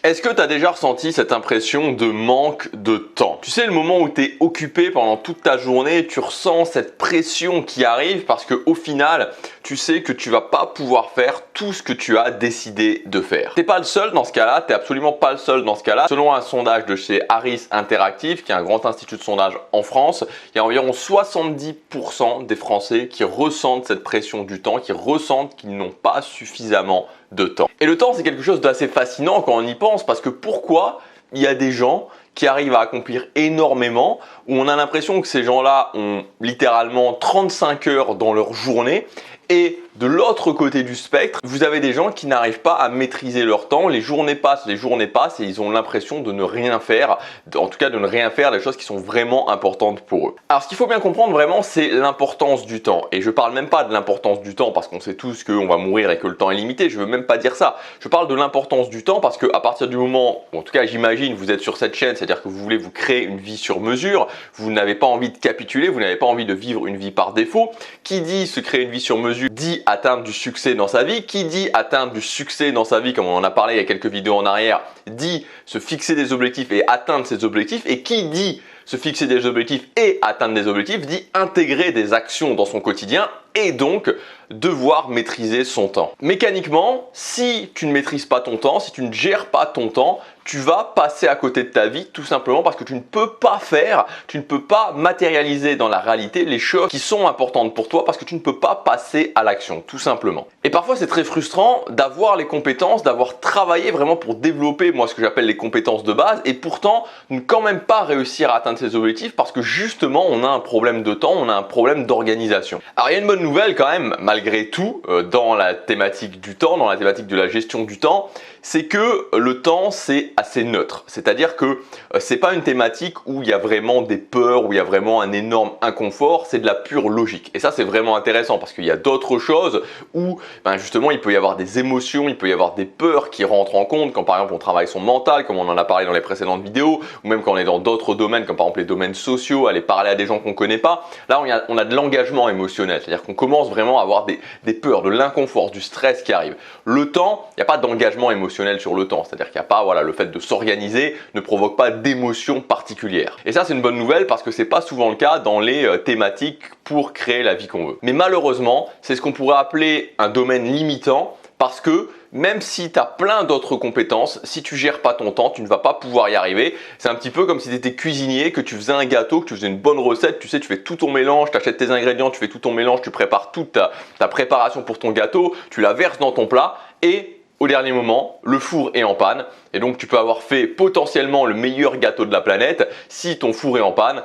Est-ce que tu as déjà ressenti cette impression de manque de temps? Tu sais, le moment où tu es occupé pendant toute ta journée, tu ressens cette pression qui arrive parce qu'au final, tu sais que tu vas pas pouvoir faire tout ce que tu as décidé de faire. Tu n'es pas le seul dans ce cas-là, tu n'es absolument pas le seul dans ce cas-là. Selon un sondage de chez Harris Interactive, qui est un grand institut de sondage en France, il y a environ 70% des Français qui ressentent cette pression du temps, qui ressentent qu'ils n'ont pas suffisamment de temps. Et le temps, c'est quelque chose d'assez fascinant quand on y pense, parce que pourquoi il y a des gens qui arrivent à accomplir énormément, où on a l'impression que ces gens-là ont littéralement 35 heures dans leur journée, et de l'autre côté du spectre, vous avez des gens qui n'arrivent pas à maîtriser leur temps, les journées passent, et ils ont l'impression de ne rien faire, en tout cas de ne rien faire des choses qui sont vraiment importantes pour eux. Alors ce qu'il faut bien comprendre vraiment, c'est l'importance du temps. Et je parle même pas de l'importance du temps parce qu'on sait tous qu'on va mourir et que le temps est limité, je veux même pas dire ça. Je parle de l'importance du temps parce qu'à partir du moment, en tout cas j'imagine, vous êtes sur cette chaîne, c'est-à-dire que vous voulez vous créer une vie sur mesure, vous n'avez pas envie de capituler, vous n'avez pas envie de vivre une vie par défaut. Qui dit se créer une vie sur mesure dit atteindre du succès dans sa vie. Qui dit atteindre du succès dans sa vie, comme on en a parlé il y a quelques vidéos en arrière, dit se fixer des objectifs et atteindre ces objectifs. Et qui dit se fixer des objectifs et atteindre des objectifs dit intégrer des actions dans son quotidien et donc devoir maîtriser son temps. Mécaniquement, si tu ne maîtrises pas ton temps, si tu ne gères pas ton temps, tu vas passer à côté de ta vie tout simplement parce que tu ne peux pas faire, tu ne peux pas matérialiser dans la réalité les choses qui sont importantes pour toi parce que tu ne peux pas passer à l'action tout simplement. Et parfois c'est très frustrant d'avoir les compétences, d'avoir travaillé vraiment pour développer moi ce que j'appelle les compétences de base et pourtant ne quand même pas réussir à atteindre ses objectifs parce que justement on a un problème de temps, on a un problème d'organisation. Alors il y a une bonne nouvelle quand même malgré tout dans la thématique du temps, dans la thématique de la gestion du temps, c'est que le temps c'est assez neutre. C'est-à-dire que c'est pas une thématique où il y a vraiment des peurs, où il y a vraiment un énorme inconfort, c'est de la pure logique. Et ça c'est vraiment intéressant parce qu'il y a d'autres choses où justement il peut y avoir des émotions, il peut y avoir des peurs qui rentrent en compte quand par exemple on travaille son mental, comme on en a parlé dans les précédentes vidéos, ou même quand on est dans d'autres domaines comme par exemple les domaines sociaux, aller parler à des gens qu'on connaît pas. Là on a de l'engagement émotionnel, c'est-à-dire qu'on commence vraiment à avoir des peurs, de l'inconfort, du stress qui arrive. Le temps, il n'y a pas d'engagement émotionnel sur le temps, c'est-à-dire qu'il n'y a pas, le fait de s'organiser ne provoque pas d'émotion particulière. Et ça c'est une bonne nouvelle parce que c'est pas souvent le cas dans les thématiques pour créer la vie qu'on veut. Mais malheureusement, c'est ce qu'on pourrait appeler un domaine limitant parce que même si tu as plein d'autres compétences, si tu gères pas ton temps, tu ne vas pas pouvoir y arriver. C'est un petit peu comme si tu étais cuisinier, que tu faisais un gâteau, que tu faisais une bonne recette, tu sais, tu fais tout ton mélange, tu achètes tes ingrédients, tu fais tout ton mélange, tu prépares toute ta préparation pour ton gâteau, tu la verses dans ton plat et au dernier moment, le four est en panne et donc tu peux avoir fait potentiellement le meilleur gâteau de la planète. Si ton four est en panne,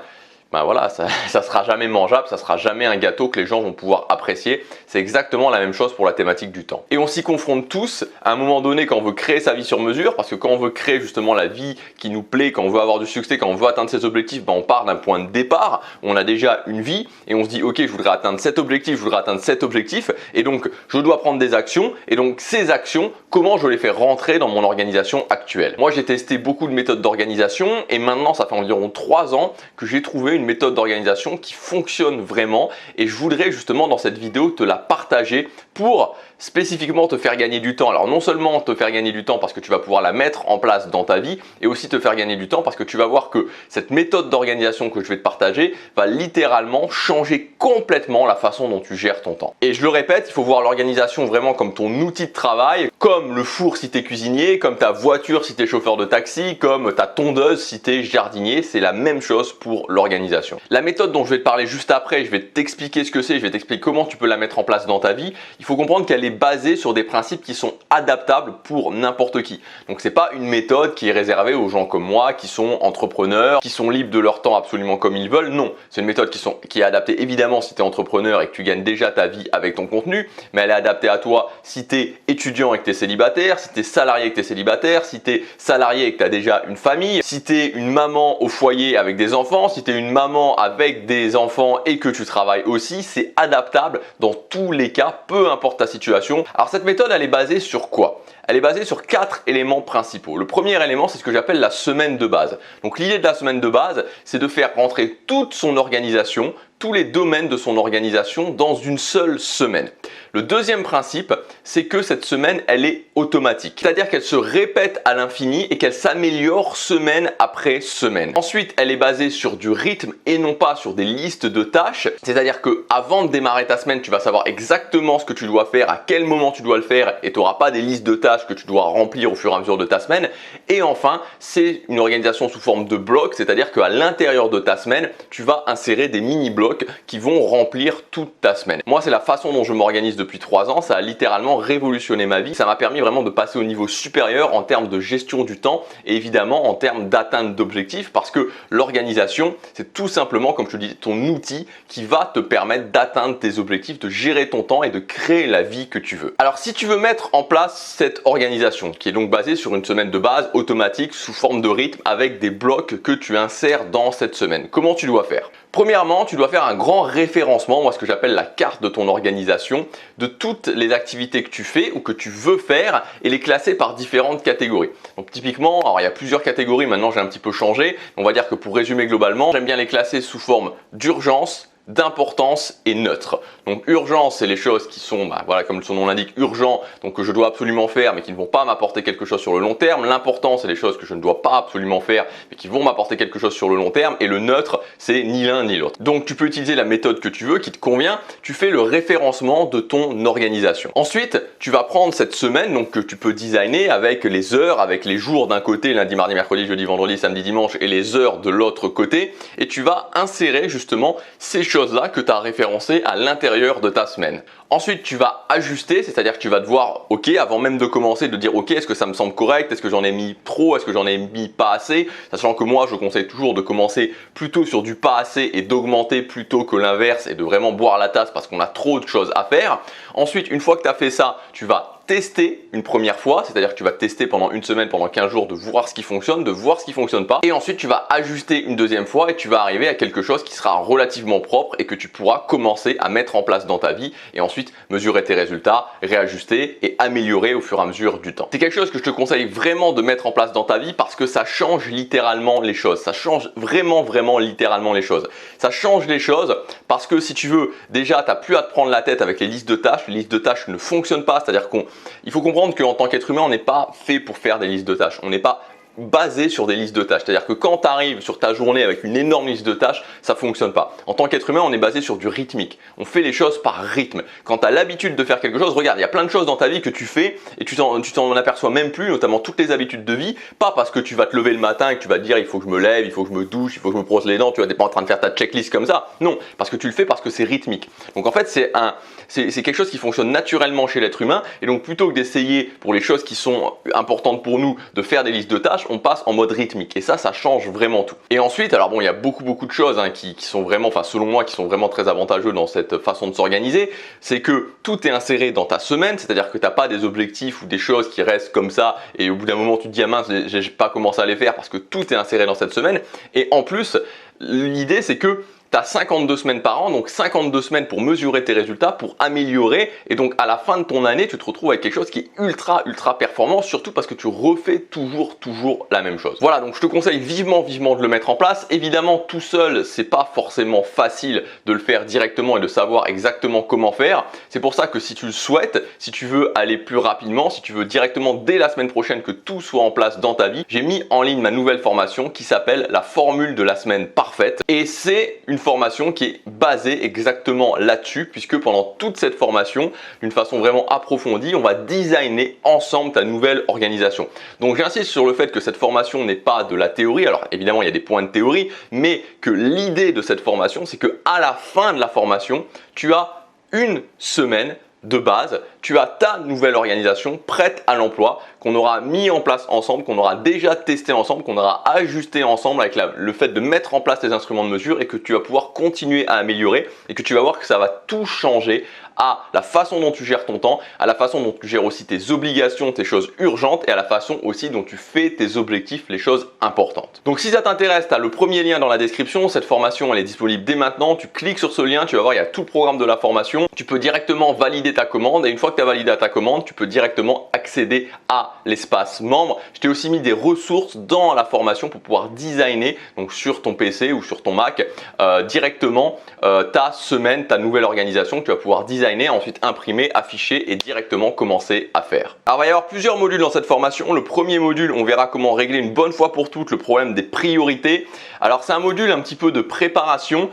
ça sera jamais mangeable, ça sera jamais un gâteau que les gens vont pouvoir apprécier. C'est exactement la même chose pour la thématique du temps. Et on s'y confronte tous à un moment donné quand on veut créer sa vie sur mesure, parce que quand on veut créer justement la vie qui nous plaît, quand on veut avoir du succès, quand on veut atteindre ses objectifs, on part d'un point de départ, on a déjà une vie et on se dit ok, je voudrais atteindre cet objectif, je voudrais atteindre cet objectif et donc je dois prendre des actions et donc ces actions, comment je les fais rentrer dans mon organisation actuelle. Moi j'ai testé beaucoup de méthodes d'organisation et maintenant ça fait environ 3 ans que j'ai trouvé une méthode d'organisation qui fonctionne vraiment et je voudrais justement dans cette vidéo te la partager pour spécifiquement te faire gagner du temps. Alors non seulement te faire gagner du temps parce que tu vas pouvoir la mettre en place dans ta vie et aussi te faire gagner du temps parce que tu vas voir que cette méthode d'organisation que je vais te partager va littéralement changer complètement la façon dont tu gères ton temps. Et je le répète, il faut voir l'organisation vraiment comme ton outil de travail, comme le four si tu es cuisinier, comme ta voiture si tu es chauffeur de taxi, comme ta tondeuse si tu es jardinier, c'est la même chose pour l'organisation. La méthode dont je vais te parler juste après, je vais t'expliquer ce que c'est, je vais t'expliquer comment tu peux la mettre en place dans ta vie. Il faut comprendre qu'elle est basée sur des principes qui sont adaptables pour n'importe qui. Donc c'est pas une méthode qui est réservée aux gens comme moi, qui sont entrepreneurs, qui sont libres de leur temps absolument comme ils veulent. Non, c'est une méthode qui est adaptée évidemment si tu es entrepreneur et que tu gagnes déjà ta vie avec ton contenu, mais elle est adaptée à toi si tu es étudiant et que tu es célibataire, si tu es salarié et que tu es célibataire, si tu es salarié et que tu as déjà une famille, si tu es une maman au foyer avec des enfants, si tu es une maman avec des enfants et que tu travailles aussi, c'est adaptable dans tous les cas, peu importe ta situation. Alors cette méthode, elle est basée sur quoi? Elle est basée sur 4 éléments principaux. Le premier élément, c'est ce que j'appelle la semaine de base. Donc l'idée de la semaine de base, c'est de faire rentrer toute son organisation, tous les domaines de son organisation dans une seule semaine. Le deuxième principe, c'est que cette semaine, elle est automatique. C'est-à-dire qu'elle se répète à l'infini et qu'elle s'améliore semaine après semaine. Ensuite, elle est basée sur du rythme et non pas sur des listes de tâches. C'est-à-dire que avant de démarrer ta semaine, tu vas savoir exactement ce que tu dois faire, à quel moment tu dois le faire et tu n'auras pas des listes de tâches que tu dois remplir au fur et à mesure de ta semaine. Et enfin, c'est une organisation sous forme de blocs, c'est-à-dire qu'à l'intérieur de ta semaine, tu vas insérer des mini-blocs qui vont remplir toute ta semaine. Moi, c'est la façon dont je m'organise depuis 3 ans, ça a littéralement révolutionné ma vie. Ça m'a permis vraiment de passer au niveau supérieur en termes de gestion du temps et évidemment en termes d'atteinte d'objectifs parce que l'organisation, c'est tout simplement, comme je te dis, ton outil qui va te permettre d'atteindre tes objectifs, de gérer ton temps et de créer la vie que tu veux. Alors, si tu veux mettre en place cette organisation qui est donc basée sur une semaine de base automatique sous forme de rythme avec des blocs que tu insères dans cette semaine, comment tu dois faire? Premièrement, tu dois faire un grand référencement, moi ce que j'appelle la carte de ton organisation, de toutes les activités que tu fais ou que tu veux faire et les classer par différentes catégories. Donc typiquement, alors il y a plusieurs catégories, maintenant j'ai un petit peu changé, on va dire que pour résumer globalement, j'aime bien les classer sous forme d'urgence, d'importance et neutre. Donc urgence, c'est les choses qui sont, voilà, comme son nom l'indique, urgent, donc que je dois absolument faire mais qui ne vont pas m'apporter quelque chose sur le long terme. L'important, c'est les choses que je ne dois pas absolument faire mais qui vont m'apporter quelque chose sur le long terme. Et le neutre, c'est ni l'un ni l'autre. Donc tu peux utiliser la méthode que tu veux, qui te convient. Tu fais le référencement de ton organisation. Ensuite, tu vas prendre cette semaine donc que tu peux designer avec les heures, avec les jours d'un côté, lundi, mardi, mercredi, jeudi, vendredi, samedi, dimanche, et les heures de l'autre côté. Et tu vas insérer justement ces choses-là que tu as référencées à l'intérieur de ta semaine. Ensuite, tu vas ajuster, c'est-à-dire que tu vas devoir, ok, avant même de commencer, de dire, ok, est-ce que ça me semble correct? Est-ce que j'en ai mis trop? Est-ce que j'en ai mis pas assez? Sachant que moi, je conseille toujours de commencer plutôt sur du pas assez et d'augmenter plutôt que l'inverse et de vraiment boire la tasse parce qu'on a trop de choses à faire. Ensuite, une fois que tu as fait ça, tu vas tester une première fois, c'est-à-dire que tu vas tester pendant une semaine, pendant 15 jours, de voir ce qui fonctionne, de voir ce qui fonctionne pas. Et ensuite, tu vas ajuster une deuxième fois et tu vas arriver à quelque chose qui sera relativement propre et que tu pourras commencer à mettre en place dans ta vie et ensuite mesurer tes résultats, réajuster et améliorer au fur et à mesure du temps. C'est quelque chose que je te conseille vraiment de mettre en place dans ta vie parce que ça change littéralement les choses. Ça change vraiment littéralement les choses. Ça change les choses parce que si tu veux, déjà, tu n'as plus à te prendre la tête avec les listes de tâches. Les listes de tâches ne fonctionnent pas, c'est-à-dire il faut comprendre qu'en tant qu'être humain, on n'est pas fait pour faire des listes de tâches. On n'est pas basé sur des listes de tâches. C'est-à-dire que quand tu arrives sur ta journée avec une énorme liste de tâches, ça ne fonctionne pas. En tant qu'être humain, on est basé sur du rythmique. On fait les choses par rythme. Quand tu as l'habitude de faire quelque chose, regarde, il y a plein de choses dans ta vie que tu fais et tu t'en aperçois même plus, notamment toutes les habitudes de vie. Pas parce que tu vas te lever le matin et que tu vas te dire il faut que je me lève, il faut que je me douche, il faut que je me brosse les dents, tu n'es pas en train de faire ta checklist comme ça. Non, parce que tu le fais parce que c'est rythmique. Donc en fait, c'est quelque chose qui fonctionne naturellement chez l'être humain et donc plutôt que d'essayer pour les choses qui sont importantes pour nous de faire des listes de tâches, on passe en mode rythmique et ça change vraiment tout. Et ensuite, alors bon, il y a beaucoup de choses qui sont vraiment, enfin selon moi, qui sont vraiment très avantageux dans cette façon de s'organiser. C'est que tout est inséré dans ta semaine, c'est-à-dire que tu n'as pas des objectifs ou des choses qui restent comme ça et au bout d'un moment tu te dis ah mince, j'ai pas commencé à les faire parce que tout est inséré dans cette semaine. Et en plus, l'idée c'est que tu as 52 semaines par an, donc 52 semaines pour mesurer tes résultats, pour améliorer. Et donc, à la fin de ton année, tu te retrouves avec quelque chose qui est ultra performant, surtout parce que tu refais toujours la même chose. Voilà, donc je te conseille vivement de le mettre en place. Évidemment, tout seul, c'est pas forcément facile de le faire directement et de savoir exactement comment faire. C'est pour ça que si tu le souhaites, si tu veux aller plus rapidement, si tu veux directement dès la semaine prochaine que tout soit en place dans ta vie, j'ai mis en ligne ma nouvelle formation qui s'appelle la formule de la semaine parfaite. Et c'est une formation qui est basée exactement là-dessus puisque pendant toute cette formation, d'une façon vraiment approfondie, on va designer ensemble ta nouvelle organisation. Donc j'insiste sur le fait que cette formation n'est pas de la théorie. Alors évidemment, il y a des points de théorie, mais que l'idée de cette formation, c'est que à la fin de la formation, tu as une semaine de base, tu as ta nouvelle organisation prête à l'emploi qu'on aura mis en place ensemble, qu'on aura déjà testé ensemble, qu'on aura ajusté ensemble avec le fait de mettre en place tes instruments de mesure et que tu vas pouvoir continuer à améliorer et que tu vas voir que ça va tout changer à la façon dont tu gères ton temps, à la façon dont tu gères aussi tes obligations, tes choses urgentes et à la façon aussi dont tu fais tes objectifs, les choses importantes. Donc si ça t'intéresse, tu as le premier lien dans la description. Cette formation, elle est disponible dès maintenant. Tu cliques sur ce lien, tu vas voir, il y a tout le programme de la formation. Tu peux directement valider ta commande et une fois que tu as validé ta commande, tu peux directement accéder à à l'espace membre. Je t'ai aussi mis des ressources dans la formation pour pouvoir designer donc sur ton PC ou sur ton Mac directement ta semaine, ta nouvelle organisation que tu vas pouvoir designer, ensuite imprimer, afficher et directement commencer à faire. Alors il va y avoir plusieurs modules dans cette formation. Le premier module, on verra comment régler une bonne fois pour toutes le problème des priorités. Alors c'est un module un petit peu de préparation.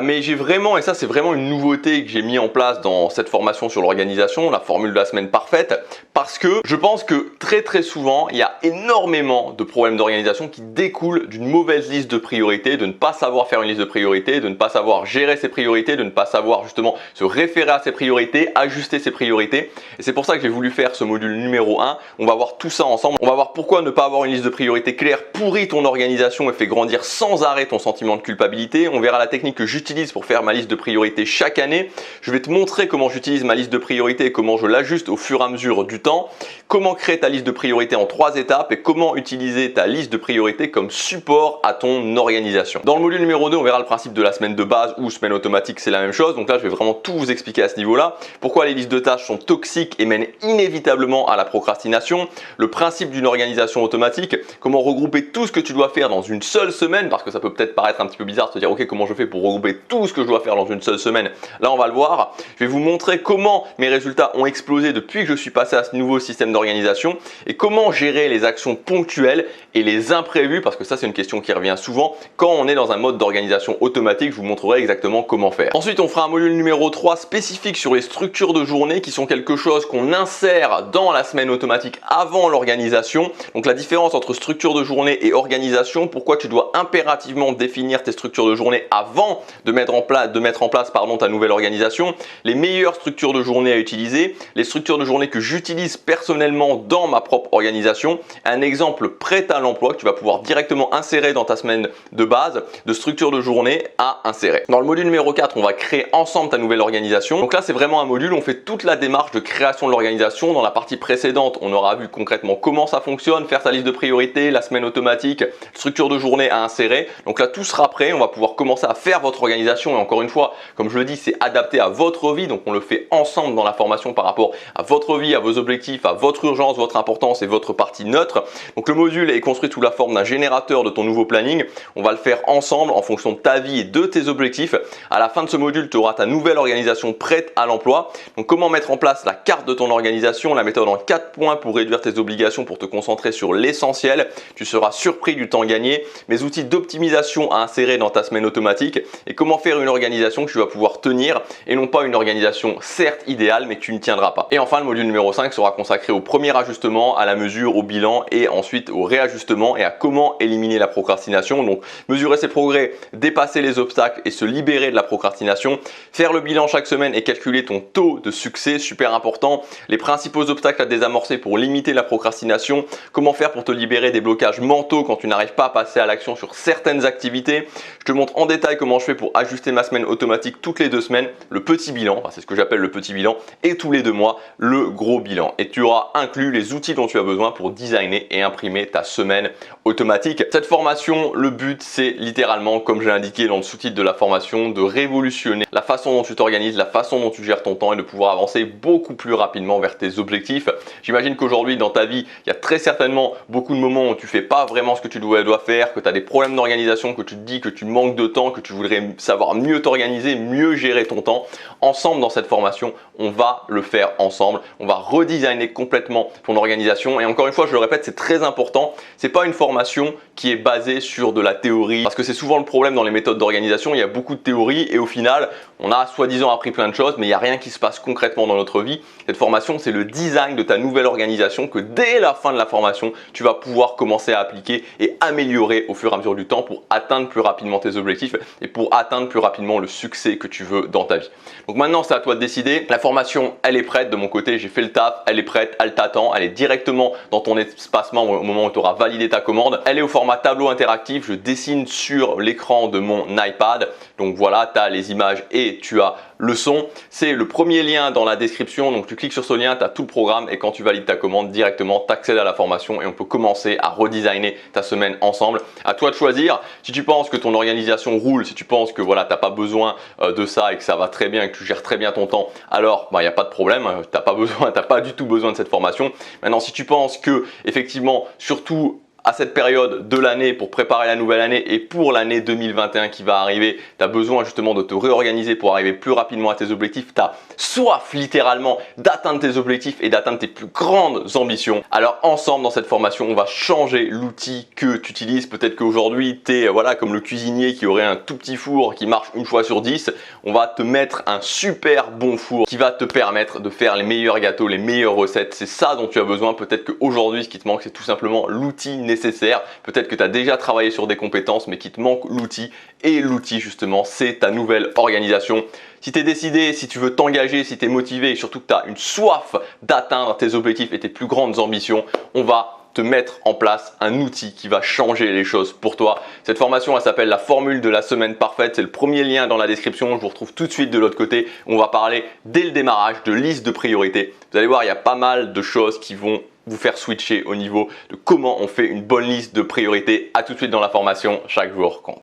Mais j'ai vraiment, et ça c'est vraiment une nouveauté que j'ai mis en place dans cette formation sur l'organisation, la formule de la semaine parfaite, parce que je pense que très souvent il y a énormément de problèmes d'organisation qui découlent d'une mauvaise liste de priorités, de ne pas savoir faire une liste de priorités, de ne pas savoir gérer ses priorités, de ne pas savoir justement se référer à ses priorités, ajuster ses priorités. Et c'est pour ça que j'ai voulu faire ce module numéro 1. On va voir tout ça ensemble. On va voir pourquoi ne pas avoir une liste de priorités claire pourrit ton organisation et fait grandir sans arrêt ton sentiment de culpabilité. On verra la technique que j'utilise pour faire ma liste de priorités chaque année. Je vais te montrer comment j'utilise ma liste de priorités et comment je l'ajuste au fur et à mesure du temps. Comment créer ta liste de priorités en 3 étapes et comment utiliser ta liste de priorités comme support à ton organisation. Dans le module numéro 2, on verra le principe de la semaine de base ou semaine automatique, c'est la même chose. Donc là, je vais vraiment tout vous expliquer à ce niveau-là. Pourquoi les listes de tâches sont toxiques et mènent inévitablement à la procrastination. Le principe d'une organisation automatique. Comment regrouper tout ce que tu dois faire dans une seule semaine, parce que ça peut peut-être paraître un petit peu bizarre de se dire ok, comment je fais pour regrouper tout ce que je dois faire dans une seule semaine. Là on va le voir. Je vais vous montrer comment mes résultats ont explosé depuis que je suis passé à ce nouveau système d'organisation et comment gérer les actions ponctuelles et les imprévus, parce que ça c'est une question qui revient souvent quand on est dans un mode d'organisation automatique. Je vous montrerai exactement comment faire. Ensuite on fera un module numéro 3 spécifique sur les structures de journée qui sont quelque chose qu'on insère dans la semaine automatique avant l'organisation. Donc la différence entre structure de journée et organisation, pourquoi tu dois impérativement définir tes structures de journée avant de mettre en place ta nouvelle organisation, les meilleures structures de journée à utiliser, les structures de journée que j'utilise personnellement dans ma propre organisation, un exemple prêt à l'emploi que tu vas pouvoir directement insérer dans ta semaine de base de structure de journée à insérer. Dans le module numéro 4, on va créer ensemble ta nouvelle organisation. Donc là, c'est vraiment un module où on fait toute la démarche de création de l'organisation. Dans la partie précédente, on aura vu concrètement comment ça fonctionne, faire sa liste de priorités, la semaine automatique, structure de journée à insérer. Donc là, tout sera prêt. On va pouvoir commencer à faire votre organisation. Et encore une fois, comme je le dis, c'est adapté à votre vie. Donc on le fait ensemble dans la formation par rapport à votre vie, à vos objectifs, à votre urgence, votre importance et votre partie neutre. Donc le module est construit sous la forme d'un générateur de ton nouveau planning. On va le faire ensemble en fonction de ta vie et de tes objectifs. À la fin de ce module, tu auras ta nouvelle organisation prête à l'emploi. Donc comment mettre en place la carte de ton organisation, la méthode en 4 points pour réduire tes obligations, pour te concentrer sur l'essentiel. Tu seras surpris du temps gagné. Mes outils d'optimisation à insérer dans ta semaine automatique et comment faire une organisation que tu vas pouvoir tenir et non pas une organisation certes idéale mais que tu ne tiendras pas. Et enfin, le module numéro 5 sera consacré au premier ajustement, à la mesure, au bilan et ensuite au réajustement et à comment éliminer la procrastination. Donc mesurer ses progrès, dépasser les obstacles et se libérer de la procrastination. Faire le bilan chaque semaine et calculer ton taux de succès, super important. Les principaux obstacles à désamorcer pour limiter la procrastination. Comment faire pour te libérer des blocages mentaux quand tu n'arrives pas à passer à l'action sur certaines activités. Je te montre en détail comment je fais pour ajuster ma semaine automatique toutes les 2 semaines. Le petit bilan, enfin, c'est ce que j'appelle le petit bilan, et tous les 2 mois, le gros bilan. Et tu auras inclus les outils dont tu as besoin pour designer et imprimer ta semaine automatique. Cette formation, le but, c'est littéralement, comme j'ai indiqué dans le sous-titre de la formation, de révolutionner la façon dont tu t'organises, la façon dont tu gères ton temps et de pouvoir avancer beaucoup plus rapidement vers tes objectifs. J'imagine qu'aujourd'hui, dans ta vie, il y a très certainement beaucoup de moments où tu fais pas vraiment ce que tu dois faire, que tu as des problèmes d'organisation, que tu te dis que tu manques de temps, que tu voudrais savoir mieux t'organiser, mieux gérer ton temps. Ensemble, dans cette formation, on va le faire ensemble. On va redesigner complètement ton organisation. Et encore une fois, je le répète, c'est très important. C'est pas une formation qui est basée sur de la théorie, parce que c'est souvent le problème dans les méthodes d'organisation. Il y a beaucoup de théorie et au final, on a soi-disant appris plein de choses, mais il n'y a rien qui se passe concrètement dans notre vie. Cette formation, c'est le design de ta nouvelle organisation que dès la fin de la formation, tu vas pouvoir commencer à appliquer et améliorer au fur et à mesure du temps pour atteindre plus rapidement tes objectifs et pour atteindre plus rapidement le succès que tu veux dans ta vie. Donc maintenant, c'est à toi de décider. La formation, elle est prête. De mon côté, j'ai fait le taf, elle est prête, elle t'attend, elle est directement dans ton espace membre au moment où tu auras validé ta commande. Elle est au format tableau interactif. Je dessine sur l'écran de mon iPad. Donc voilà, tu as les images et tu as leçons. C'est le premier lien dans la description, donc tu cliques sur ce lien, tu as tout le programme et quand tu valides ta commande directement, tu accèdes à la formation et on peut commencer à redesigner ta semaine ensemble. À toi de choisir. Si tu penses que ton organisation roule, si tu penses que voilà, tu n'as pas besoin de ça et que ça va très bien et que tu gères très bien ton temps, alors il n'y a pas de problème, tu n'as pas du tout besoin de cette formation. Maintenant, si tu penses que effectivement, surtout à cette période de l'année pour préparer la nouvelle année et pour l'année 2021 qui va arriver, tu as besoin justement de te réorganiser pour arriver plus rapidement à tes objectifs, tu as soif littéralement d'atteindre tes objectifs et d'atteindre tes plus grandes ambitions. Alors ensemble dans cette formation, on va changer l'outil que tu utilises. Peut-être qu'aujourd'hui, tu es voilà, comme le cuisinier qui aurait un tout petit four qui marche une fois sur 10. On va te mettre un super bon four qui va te permettre de faire les meilleurs gâteaux, les meilleures recettes. C'est ça dont tu as besoin. Peut-être qu'aujourd'hui, ce qui te manque, c'est tout simplement l'outil nécessaire. Peut-être que tu as déjà travaillé sur des compétences, mais qu'il te manque l'outil. Et l'outil, justement, c'est ta nouvelle organisation. Si tu es décidé, si tu veux t'engager, si tu es motivé et surtout que tu as une soif d'atteindre tes objectifs et tes plus grandes ambitions, on va te mettre en place un outil qui va changer les choses pour toi. Cette formation, elle s'appelle la formule de la semaine parfaite. C'est le premier lien dans la description. Je vous retrouve tout de suite de l'autre côté. On va parler dès le démarrage de liste de priorités. Vous allez voir, il y a pas mal de choses qui vont vous faire switcher au niveau de comment on fait une bonne liste de priorités. À tout de suite dans la formation. Chaque jour compte.